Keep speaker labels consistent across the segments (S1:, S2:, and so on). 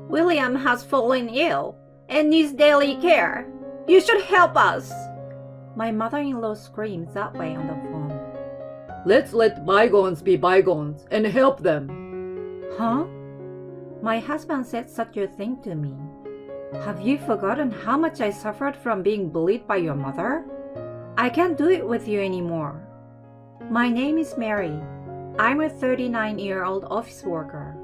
S1: William has fallen ill and needs daily care. You should help us. My mother-in-law screamed that way on the phone.
S2: Let's let bygones be bygones and help them.
S1: Huh? My husband said such a thing to me. Have you forgotten how much I suffered from being bullied by your mother? I can't do it with you anymore. My name is Mary. I'm a 39-year-old office worker.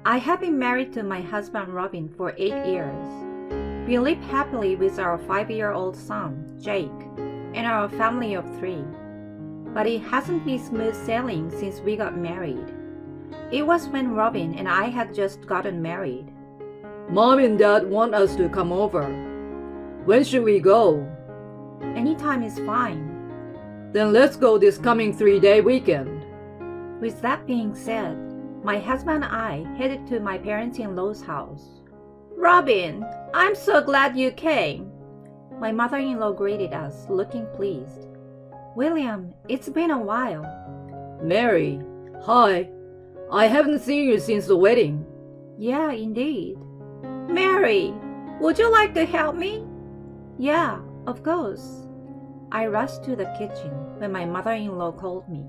S1: I have been married to my husband Robin for 8 years. We live happily with our 5-year-old son, Jake, and our family of 3. But it hasn't been smooth sailing since we got married. It was when Robin and I had just gotten married.
S2: Mom and Dad want us to come over. When should we go?
S1: Anytime is fine.
S2: Then let's go this coming 3-day weekend.
S1: With that being said, my husband and I headed to my parents-in-law's house. Robin, I'm so glad you came. My mother-in-law greeted us, looking pleased. William, it's been a while.
S2: Mary, hi. I haven't seen you since the wedding.
S1: Yeah, indeed. Mary, would you like to help me? Yeah, of course. I rushed to the kitchen when my mother-in-law called me.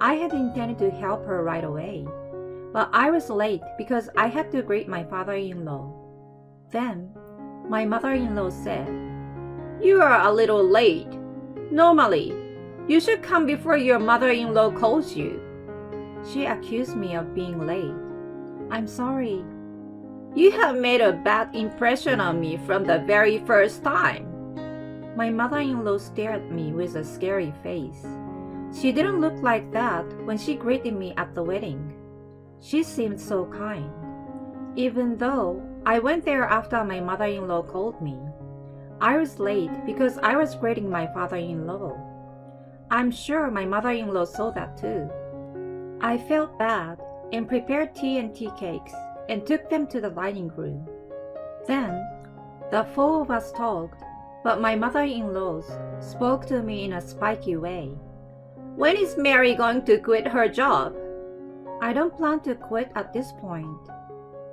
S1: I had intended to help her right away, but I was late because I had to greet my father-in-law. Then, my mother-in-law said, You are a little late. Normally, you should come before your mother-in-law calls you. She accused me of being late. I'm sorry. You have made a bad impression on me from the very first time. My mother-in-law stared at me with a scary face. She didn't look like that when she greeted me at the wedding. She seemed so kind. Even though I went there after my mother-in-law called me, I was late because I was greeting my father-in-law. I'm sure my mother-in-law saw that too. I felt bad and prepared tea and tea cakes and took them to the dining room. Then, the 4 of us talked, but my mother-in-law spoke to me in a spiky way. When is Mary going to quit her job? I don't plan to quit at this point.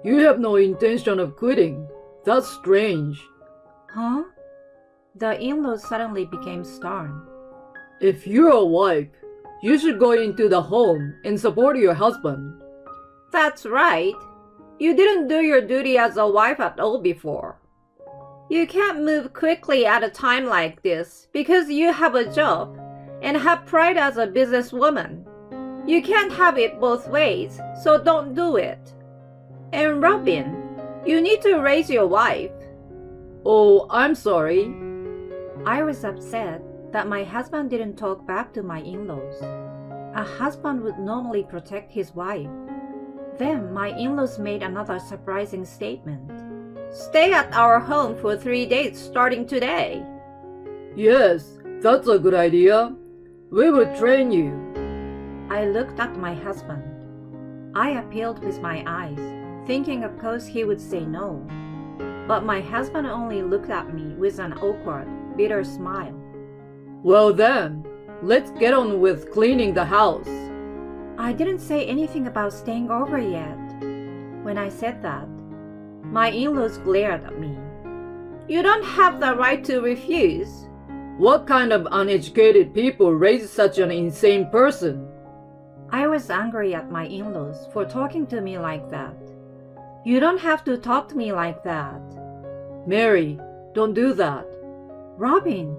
S2: You have no intention of quitting. That's strange.
S1: Huh? The in-laws suddenly became stern.
S2: If you're a wife, you should go into the home and support your husband.
S1: That's right. You didn't do your duty as a wife at all before. You can't move quickly at a time like this because you have a job and have pride as a businesswoman. You can't have it both ways, so don't do it. And Robin, you need to raise your wife.
S2: Oh, I'm sorry.
S1: I was upset that my husband didn't talk back to my in-laws. A husband would normally protect his wife. Then my in-laws made another surprising statement. Stay at our home for 3 days starting today.
S2: Yes, that's a good idea. We will train you.
S1: I looked at my husband. I appealed with my eyes, thinking of course he would say no. But my husband only looked at me with an awkward, bitter smile.
S2: Well then, let's get on with cleaning the house.
S1: I didn't say anything about staying over yet. When I said that, my in-laws glared at me. You don't have the right to refuse.
S2: What kind of uneducated people raise such an insane person?
S1: I was angry at my in-laws for talking to me like that. You don't have to talk to me like that.
S2: Mary, don't do that.
S1: Robin,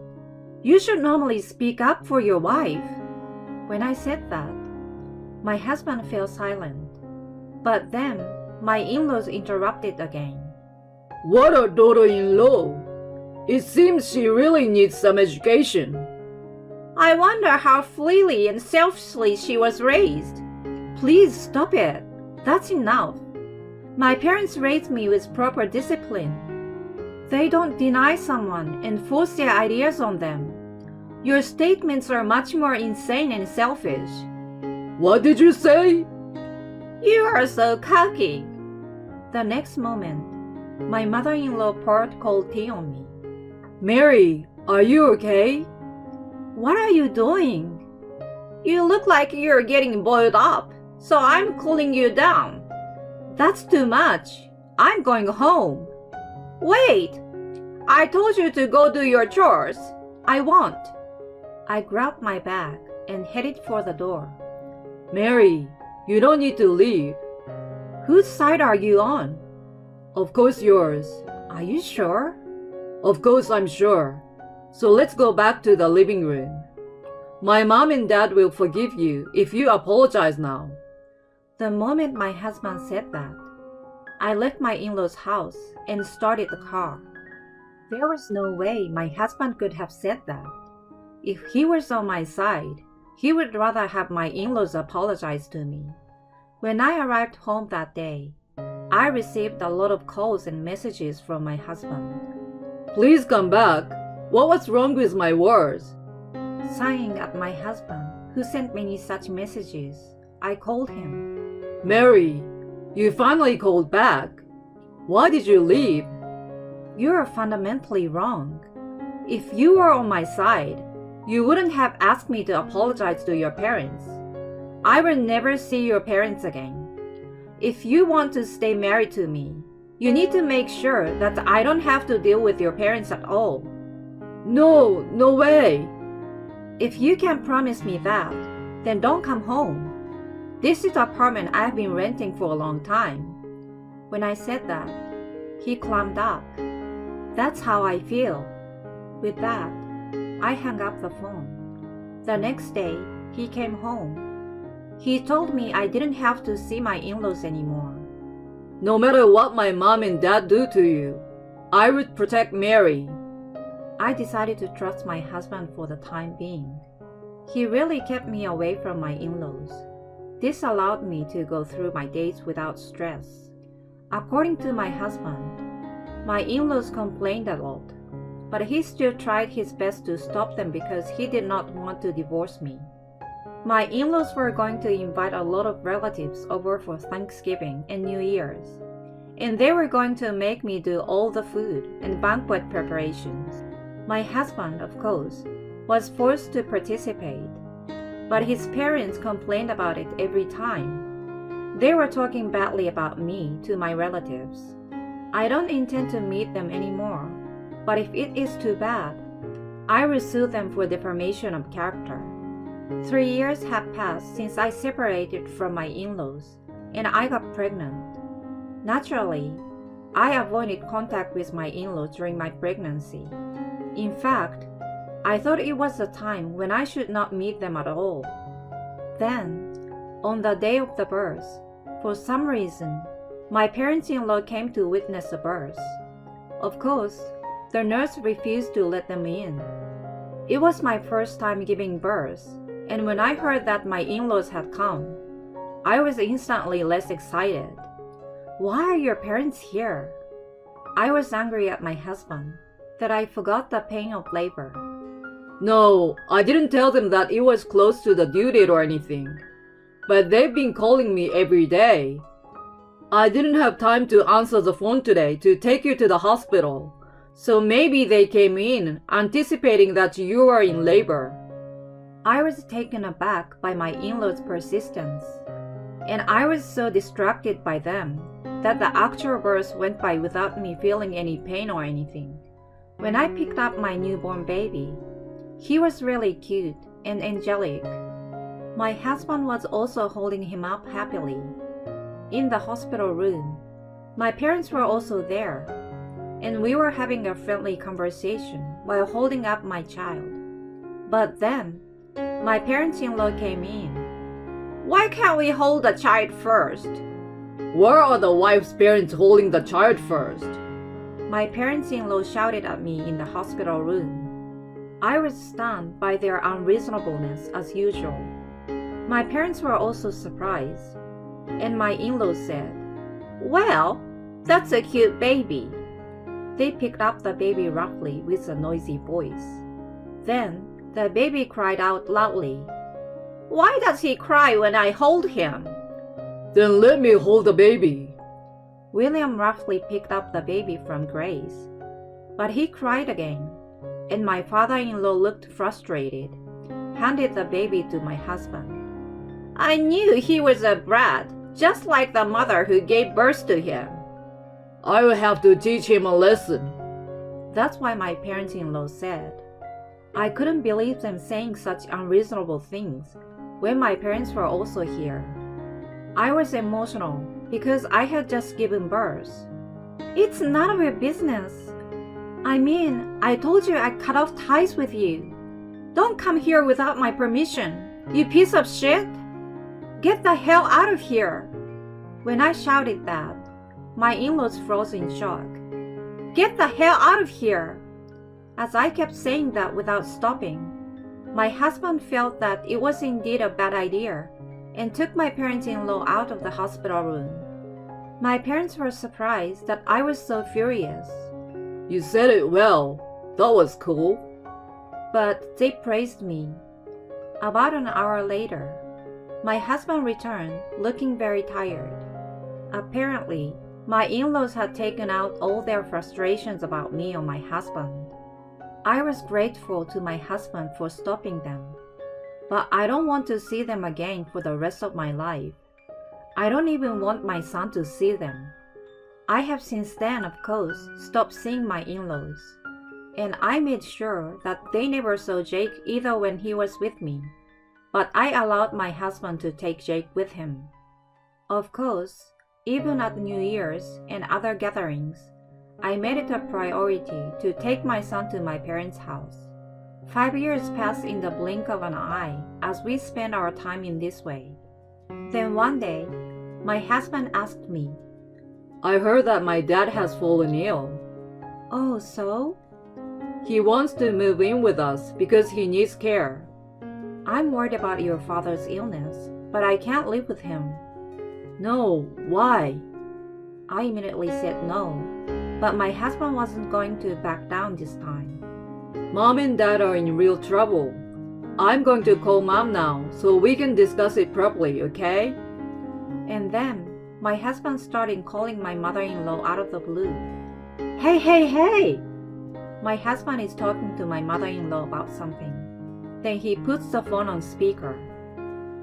S1: you should normally speak up for your wife. When I said that, my husband fell silent. But then, my in-laws interrupted again.
S2: What a daughter-in-law! It seems she really needs some education.
S1: I wonder how freely and selfishly she was raised. Please stop it. That's enough. My parents raised me with proper discipline. They don't deny someone and force their ideas on them. Your statements are much more insane and selfish.
S2: What did you say?
S1: You are so cocky. The next moment, my mother-in-law poured cold tea on me.
S2: Mary, are you okay?
S1: What are you doing? You look like you're getting boiled up, so I'm cooling you down. That's too much. I'm going home. Wait! I told you to go do your chores. I won't. I grabbed my bag and headed for the door.
S2: Mary, you don't need to leave.
S1: Whose side are you on?
S2: Of course yours.
S1: Are you sure?
S2: Of course I'm sure. So let's go back to the living room. My mom and dad will forgive you if you apologize now.
S1: The moment my husband said that, I left my in-laws' house and started the car. There was no way my husband could have said that. If he was on my side, he would rather have my in-laws apologize to me. When I arrived home that day, I received a lot of calls and messages from my husband.
S2: Please come back. What was wrong with my words?
S1: Sighing at my husband, who sent many such messages, I called him.
S2: Mary, you finally called back. Why did you leave?
S1: You are fundamentally wrong. If you were on my side, you wouldn't have asked me to apologize to your parents. I will never see your parents again. If you want to stay married to me, you need to make sure that I don't have to deal with your parents at all.
S2: No, no way.
S1: If you can't promise me that, then don't come home. This is the apartment I've been renting for a long time. When I said that, he climbed up. That's how I feel. With that, I hung up the phone. The next day, he came home. He told me I didn't have to see my in-laws anymore.
S2: No matter what my mom and dad do to you, I would protect Mary.
S1: I decided to trust my husband for the time being. He really kept me away from my in-laws. This allowed me to go through my days without stress. According to my husband, my in-laws complained a lot, but he still tried his best to stop them because he did not want to divorce me. My in-laws were going to invite a lot of relatives over for Thanksgiving and New Year's, and they were going to make me do all the food and banquet preparations. My husband, of course, was forced to participate, but his parents complained about it every time. They were talking badly about me to my relatives. I don't intend to meet them anymore, but if it is too bad, I will sue them for defamation of character. 3 years have passed since I separated from my in-laws, and I got pregnant. Naturally, I avoided contact with my in-laws during my pregnancy. In fact, I thought it was a time when I should not meet them at all. Then, on the day of the birth, for some reason, my parents-in-law came to witness the birth. Of course, the nurse refused to let them in. It was my first time giving birth, and when I heard that my in-laws had come, I was instantly less excited. Why are your parents here? I was angry at my husband that I forgot the pain of labor.
S2: No, I didn't tell them that it was close to the due date or anything, but they've been calling me every day. I didn't have time to answer the phone today to take you to the hospital, so maybe they came in anticipating that you were in labor.
S1: I was taken aback by my in-laws' persistence, and I was so distracted by them that the actual birth went by without me feeling any pain or anything. When I picked up my newborn baby, he was really cute and angelic. My husband was also holding him up happily. In the hospital room, my parents were also there, and we were having a friendly conversation while holding up my child. But then, my parents-in-law came in. Why can't we hold the child first?
S2: Where are the wife's parents holding the child first?
S1: My parents-in-law shouted at me in the hospital room. I was stunned by their unreasonableness as usual. My parents were also surprised, and my in-laws said, "Well, that's a cute baby." They picked up the baby roughly with a noisy voice. Then the baby cried out loudly. "Why does he cry when I hold him?"
S2: Then let me hold the baby.
S1: William roughly picked up the baby from Grace, but he cried again, and my father-in-law looked frustrated, handed the baby to my husband. "I knew he was a brat, just like the mother who gave birth to him."
S2: I will have to teach him a lesson.
S1: That's what my parents-in-law said. I couldn't believe them saying such unreasonable things when my parents were also here. I was emotional because I had just given birth. It's none of your business. I mean, I told you I cut off ties with you. Don't come here without my permission, you piece of shit. Get the hell out of here. When I shouted that, my in-laws froze in shock. Get the hell out of here. As I kept saying that without stopping, my husband felt that it was indeed a bad idea and took my parents-in-law out of the hospital room. My parents were surprised that I was so furious.
S2: You said it well. That was cool.
S1: But they praised me. About an hour later, my husband returned looking very tired. Apparently, my in-laws had taken out all their frustrations about me on my husband. I was grateful to my husband for stopping them, but I don't want to see them again for the rest of my life. I don't even want my son to see them. I have since then, of course, stopped seeing my in-laws, and I made sure that they never saw Jake either when he was with me, but I allowed my husband to take Jake with him. Of course, even at New Year's and other gatherings, I made it a priority to take my son to my parents' house. 5 years passed in the blink of an eye as we spent our time in this way. Then one day, my husband asked me,
S2: I heard that my dad has fallen ill.
S1: Oh, so?
S2: He wants to move in with us because he needs care.
S1: I'm worried about your father's illness, but I can't live with him.
S2: No, why?
S1: I immediately said no, but my husband wasn't going to back down this time.
S2: Mom and Dad are in real trouble. I'm going to call Mom now so we can discuss it properly, okay?
S1: And then, my husband started calling my mother-in-law out of the blue. Hey! My husband is talking to my mother-in-law about something. Then he puts the phone on speaker.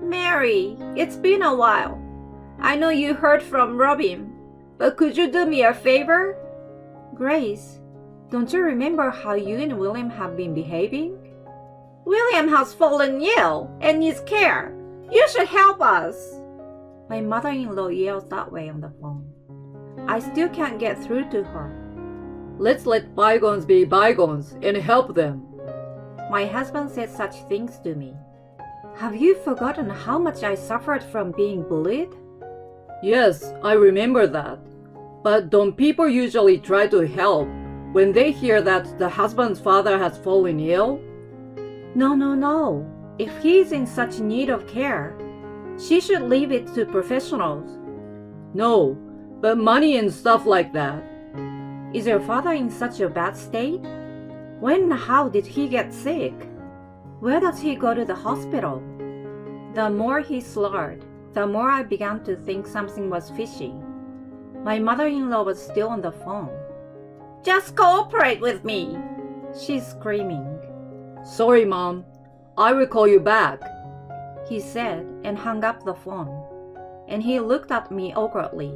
S1: Mary, it's been a while. I know you heard from Robin, but could you do me a favor? Grace, don't you remember how you and William have been behaving? William has fallen ill and needs care. You should help us. My mother-in-law yells that way on the phone. I still can't get through to her.
S2: Let's let bygones be bygones and help them.
S1: My husband said such things to me. Have you forgotten how much I suffered from being bullied?
S2: Yes, I remember that. But don't people usually try to help when they hear that the husband's father has fallen ill?
S1: No. If he is in such need of care, she should leave it to professionals.
S2: No, but money and stuff like that.
S1: Is your father in such a bad state? When and how did he get sick? Where does he go to the hospital? The more he slurred, the more I began to think something was fishy. My mother-in-law was still on the phone. Just cooperate with me, she's screaming.
S2: Sorry, Mom. I will call you back,
S1: he said and hung up the phone. And he looked at me awkwardly.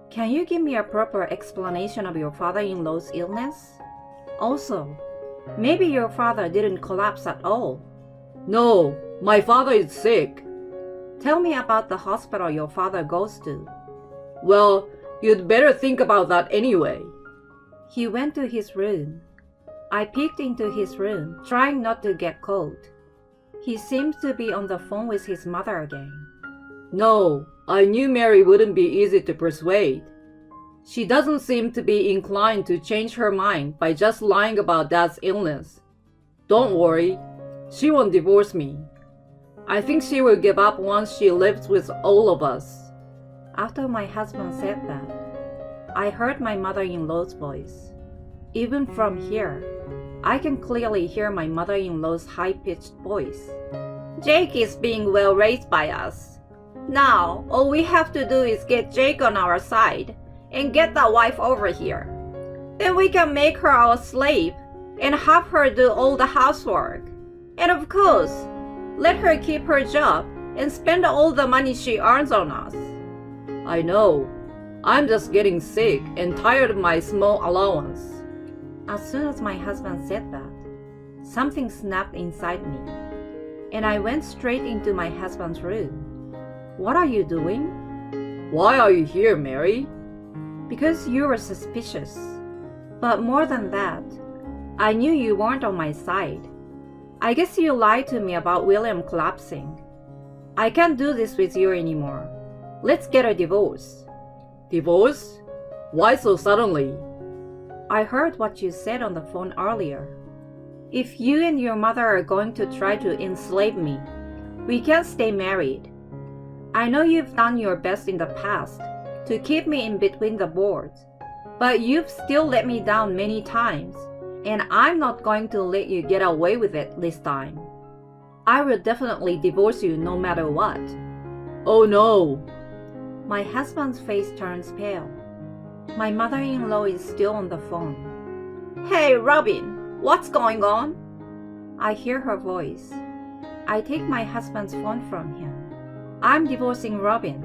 S1: Can you give me a proper explanation of your father-in-law's illness? Also, maybe your father didn't collapse at all.
S2: No, my father is sick.
S1: Tell me about the hospital your father goes to.
S2: Well, you'd better think about that anyway.
S1: He went to his room. I peeked into his room, trying not to get cold. He seems to be on the phone with his mother again.
S2: No, I knew Mary wouldn't be easy to persuade. She doesn't seem to be inclined to change her mind by just lying about Dad's illness. Don't worry, she won't divorce me. I think she will give up once she lives with all of us.
S1: After my husband said that, I heard my mother-in-law's voice. Even from here, I can clearly hear my mother-in-law's high-pitched voice. Jake is being well raised by us. Now, all we have to do is get Jake on our side and get that wife over here. Then we can make her our slave and have her do all the housework. And of course, let her keep her job and spend all the money she earns on us.
S2: I know. I'm just getting sick and tired of my small allowance.
S1: As soon as my husband said that, something snapped inside me, and I went straight into my husband's room. What are you doing?
S2: Why are you here, Mary?
S1: Because you were suspicious. But more than that, I knew you weren't on my side. I guess you lied to me about William collapsing. I can't do this with you anymore. Let's get a divorce.
S2: Divorce? Why so suddenly?
S1: I heard what you said on the phone earlier. If you and your mother are going to try to enslave me, we can't stay married. I know you've done your best in the past to keep me in between the boards, but you've still let me down many times, and I'm not going to let you get away with it this time. I will definitely divorce you no matter what.
S2: Oh no!
S1: My husband's face turns pale. My mother-in-law is still on the phone. Hey, Robin, what's going on? I hear her voice. I take my husband's phone from him. I'm divorcing Robin.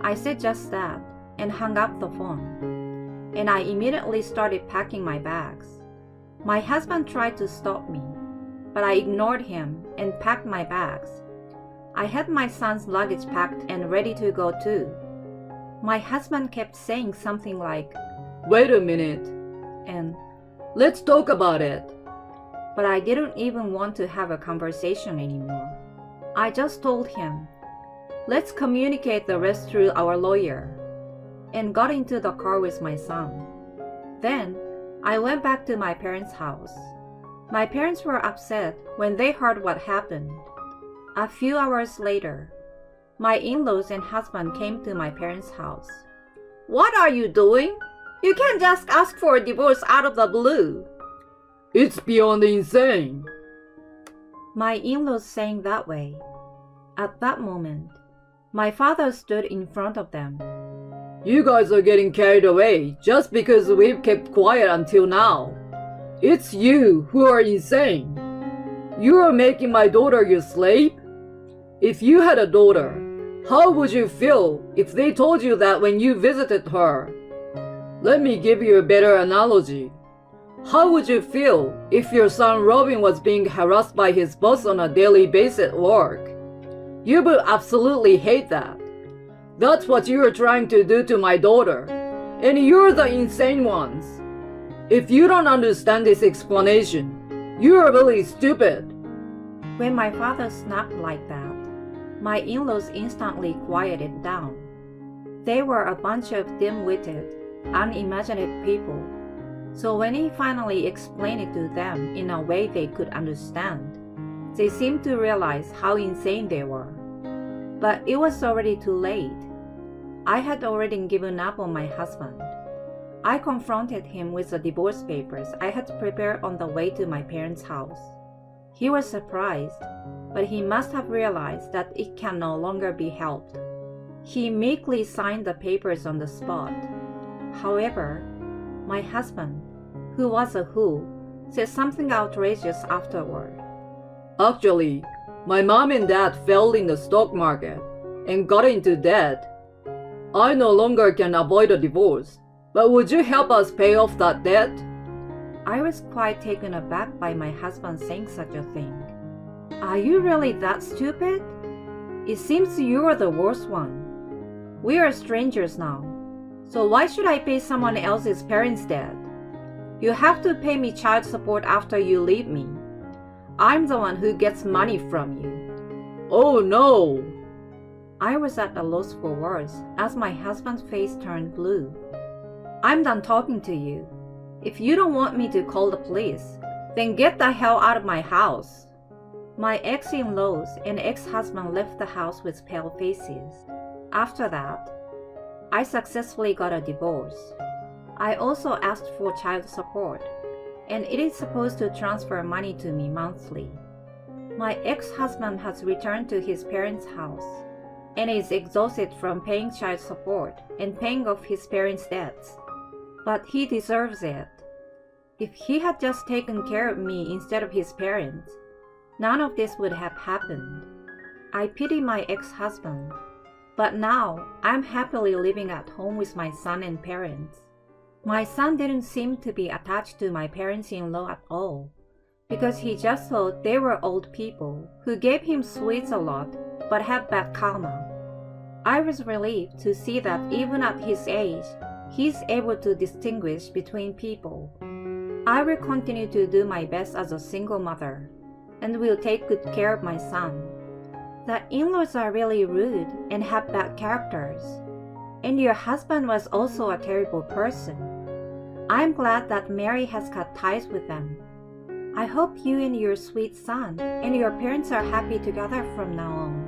S1: I said just that and hung up the phone. And I immediately started packing my bags. My husband tried to stop me, but I ignored him and packed my bags. I had my son's luggage packed and ready to go too. My husband kept saying something like,
S2: Wait a minute,
S1: and
S2: let's talk about it.
S1: But I didn't even want to have a conversation anymore. I just told him, let's communicate the rest through our lawyer, and got into the car with my son. Then, I went back to my parents' house. My parents were upset when they heard what happened. A few hours later, my in-laws and husband came to my parents' house. What are you doing? You can't just ask for a divorce out of the blue.
S2: It's beyond insane.
S1: My in-laws saying that way. At that moment, my father stood in front of them.
S2: You guys are getting carried away just because we've kept quiet until now. It's you who are insane. You are making my daughter your slave? If you had a daughter, how would you feel if they told you that when you visited her? Let me give you a better analogy. How would you feel if your son Robin was being harassed by his boss on a daily basis at work? You would absolutely hate that. That's what you are trying to do to my daughter, and you're the insane ones. If you don't understand this explanation, you are really stupid.
S1: When my father snapped like that, my in-laws instantly quieted down. They were a bunch of dim-witted, unimaginative people. So when he finally explained it to them in a way they could understand, they seemed to realize how insane they were. But it was already too late. I had already given up on my husband. I confronted him with the divorce papers I had prepared on the way to my parents' house. He was surprised, but he must have realized that it can no longer be helped. He meekly signed the papers on the spot. However, my husband, who was a who, said something outrageous afterward.
S2: Actually, my mom and dad fell in the stock market and got into debt. I no longer can avoid a divorce, but would you help us pay off that debt?
S1: I was quite taken aback by my husband saying such a thing. Are you really that stupid? It seems you are the worst one. We are strangers now, so why should I pay someone else's parents' debt? You have to pay me child support after you leave me. I'm the one who gets money from you.
S2: Oh no!
S1: I was at a loss for words as my husband's face turned blue. I'm done talking to you. If you don't want me to call the police, then get the hell out of my house. My ex-in-laws and ex-husband left the house with pale faces. After that, I successfully got a divorce. I also asked for child support, and it is supposed to transfer money to me monthly. My ex-husband has returned to his parents' house and is exhausted from paying child support and paying off his parents' debts. But he deserves it. If he had just taken care of me instead of his parents, none of this would have happened. I pity my ex-husband. But now I'm happily living at home with my son and parents. My son didn't seem to be attached to my parents-in-law at all, because he just thought they were old people who gave him sweets a lot but had bad karma. I was relieved to see that even at his age, he's able to distinguish between people. I will continue to do my best as a single mother, and will take good care of my son. The in-laws are really rude and have bad characters, and your husband was also a terrible person. I'm glad that Mary has cut ties with them. I hope you and your sweet son and your parents are happy together from now on.